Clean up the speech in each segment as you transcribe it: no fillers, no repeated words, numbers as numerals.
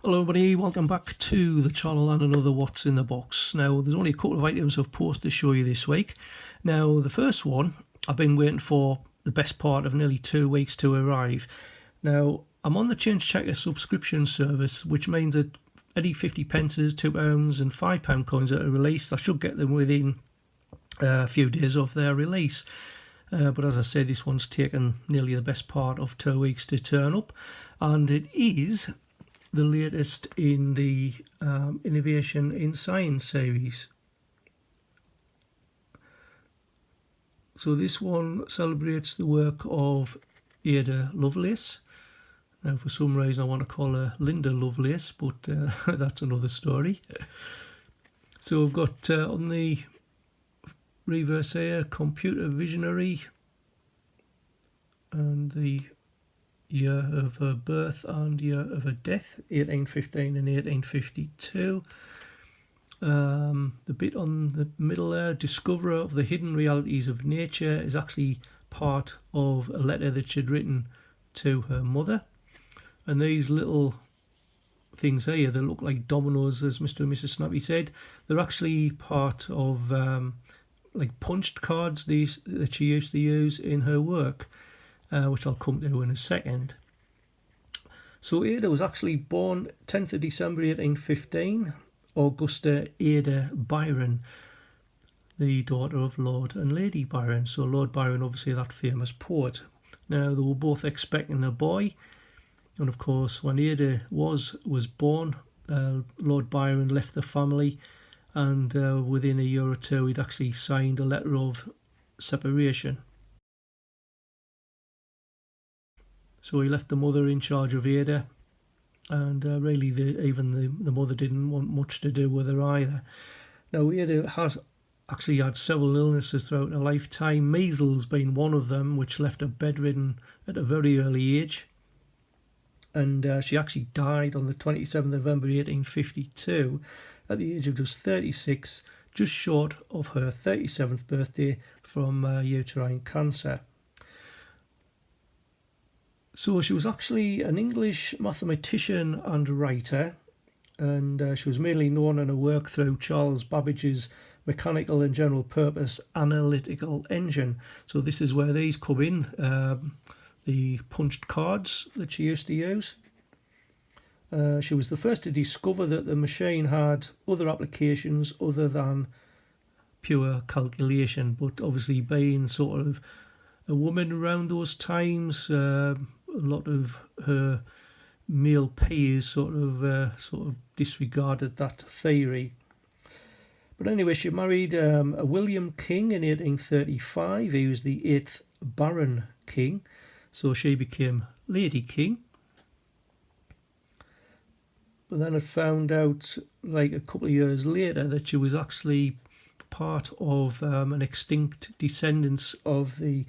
Hello everybody, welcome back to the channel and another What's in the Box. Now there's only a couple of items I've posted to show you this week. Now the first one I've been waiting for the best part of nearly 2 weeks to arrive. Now I'm on the Change Checker subscription service, which means that any 50 pences, £2 and £5 coins that are released, I should get them within a few days of their release. But as I said, this one's taken nearly the best part of 2 weeks to turn up, and it is the latest in the Innovation in Science series. So this one celebrates the work of Ada Lovelace. Now for some reason I want to call her Linda Lovelace, but that's another story. So we've got on the reverse here, computer visionary, and the year of her birth and year of her death, 1815 and 1852. The bit on the middle there, discoverer of the hidden realities of nature, is actually part of a letter that she'd written to her mother. And these little things here, they look like dominoes, as Mr. and Mrs. Snappy said. They're actually part of like punched cards that she used to use in her work, which I'll come to in a second. So Ada was actually born 10th of December 1815, Augusta Ada Byron, the daughter of Lord and Lady Byron. So Lord Byron, obviously that famous poet. Now they were both expecting a boy, and of course when Ada was born, Lord Byron left the family, and within a year or two he'd actually signed a letter of separation. So he left the mother in charge of Ada, and really even the mother didn't want much to do with her either. Now Ada has actually had several illnesses throughout her lifetime, measles being one of them, which left her bedridden at a very early age. And she actually died on the 27th of November 1852 at the age of just 36, just short of her 37th birthday, from uterine cancer. So she was actually an English mathematician and writer, and she was mainly known in her work through Charles Babbage's mechanical and general purpose analytical engine. So this is where these come in, the punched cards that she used to use. She was the first to discover that the machine had other applications other than pure calculation, but obviously being sort of a woman around those times, a lot of her male peers sort of disregarded that theory. But anyway, she married a William King in 1835. He was the 8th Baron King, so she became Lady King. But then I found out, like a couple of years later, that she was actually part of an extinct descendants of the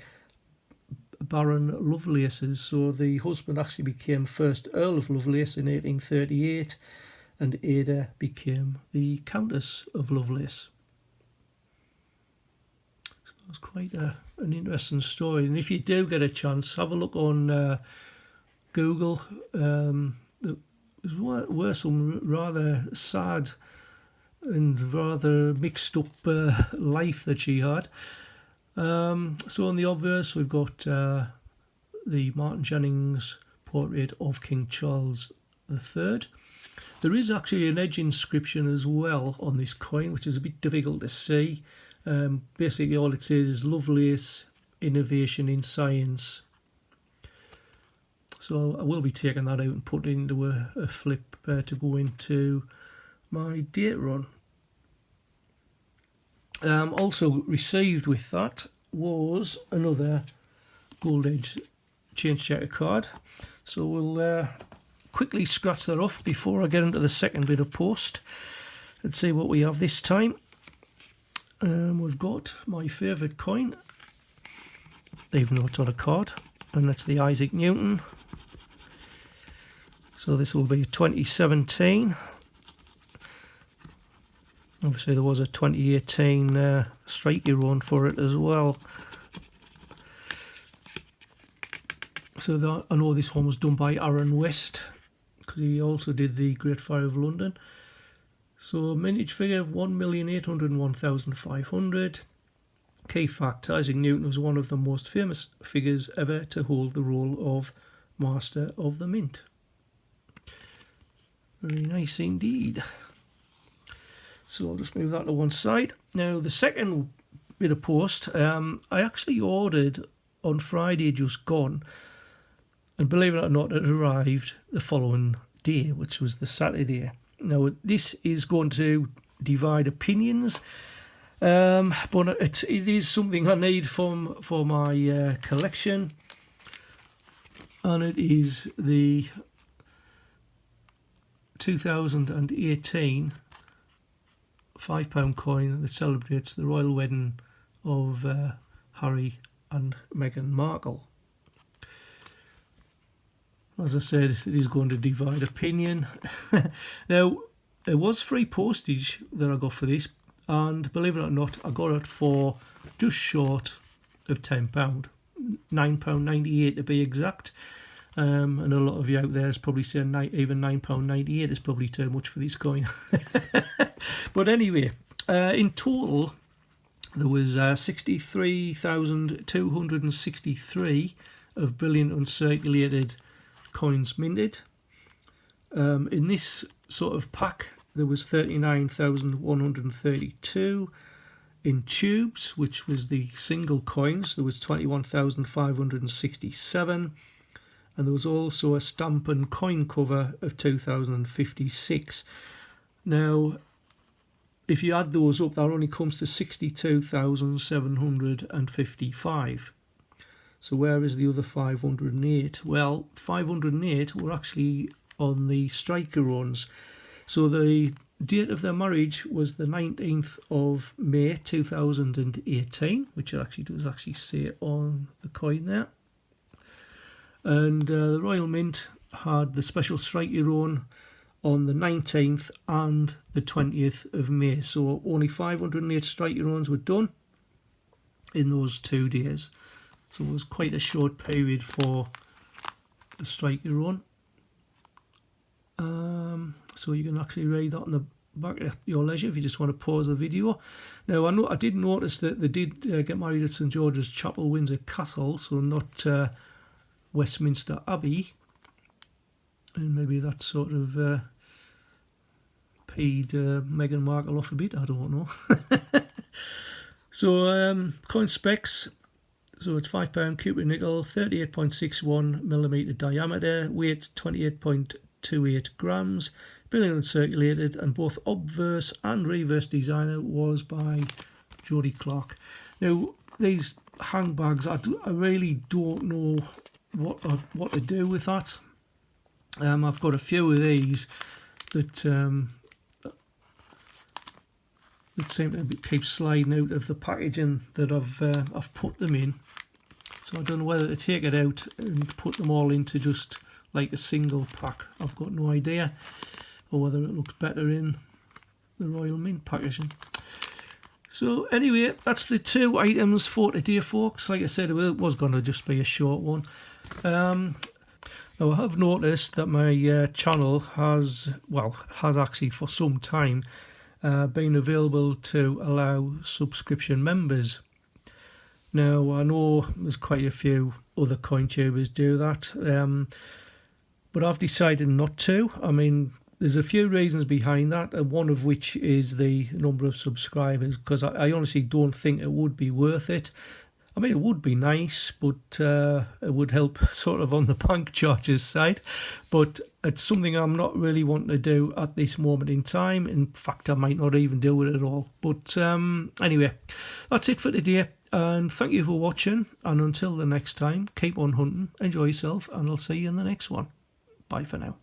Baron Lovelaces. So the husband actually became first Earl of Lovelace in 1838, and Ada became the Countess of Lovelace. So it was quite an interesting story. And if you do get a chance, have a look on Google. There were some rather sad and rather mixed up life that she had. So in the obverse we've got the Martin Jennings portrait of King Charles III. There is actually an edge inscription as well on this coin, which is a bit difficult to see. Basically all it says is Lovelace Innovation in Science. So I will be taking that out and putting it into a flip to go into my date run. Also received with that was another Gold Edge Change Checker card. So we'll quickly scratch that off before I get into the second bit of post. Let's see what we have this time. We've got my favourite coin, even though it's on a card, and that's the Isaac Newton. So this will be 2017. Obviously there was a 2018 strikey run for it as well. So I know this one was done by Aaron West, because he also did the Great Fire of London. So mintage figure 1,801,500. Key fact, Isaac Newton was one of the most famous figures ever to hold the role of Master of the Mint. Very nice indeed. So I'll just move that to one side. Now the second bit of post, I actually ordered on Friday just gone, and believe it or not, it arrived the following day, which was the Saturday. Now this is going to divide opinions, but it is something I need for my collection, and it is the 2018 £5 coin that celebrates the royal wedding of Harry and Meghan Markle. As I said, it is going to divide opinion. Now, it was free postage that I got for this, and believe it or not, I got it for just short of £10, £9.98 to be exact. And a lot of you out there is probably saying even £9.98 is probably too much for this coin. But anyway, in total, there was 63,263 of brilliant uncirculated coins minted. In this sort of pack, there was 39,132. In tubes, which was the single coins, there was 21,567. And there was also a stamp and coin cover of 2,056. Now, if you add those up, that only comes to 62,755. So where is the other 508? Well, 508 were actually on the striker runs. So the date of their marriage was the 19th of May 2018, which it actually does say on the coin there. And the Royal Mint had the special striker run on the 19th and the 20th of May. So only 508 striker runs were done in those 2 days. So it was quite a short period for the striker run. So you can actually read that on the back at your leisure if you just want to pause the video. Now I did notice that they did get married at St George's Chapel, Windsor Castle, so not Westminster Abbey, and maybe that sort of paid Meghan Markle off a bit, I don't know. So coin specs, so it's £5 cubic nickel, 38.61mm diameter, weight 28.28 grams, brilliant uncirculated, and both obverse and reverse designer was by Jody Clark. Now these handbags, I really don't know what to do with that. I've got a few of these that seem to keep sliding out of the packaging that I've put them in. So I don't know whether to take it out and put them all into just like a single pack. I've got no idea, or whether it looks better in the Royal Mint packaging. So anyway, that's the 2 items for today, folks. Like I said, it was going to just be a short one. Now I have noticed that my channel has actually for some time been available to allow subscription members. Now I know there's quite a few other CoinTubers do that, but I've decided not to. I mean, there's a few reasons behind that, and one of which is the number of subscribers, because I honestly don't think it would be worth it. I mean, it would be nice, but it would help sort of on the bank charges side. But it's something I'm not really wanting to do at this moment in time. In fact, I might not even do it at all. But anyway, that's it for today. And thank you for watching. And until the next time, keep on hunting, enjoy yourself, and I'll see you in the next one. Bye for now.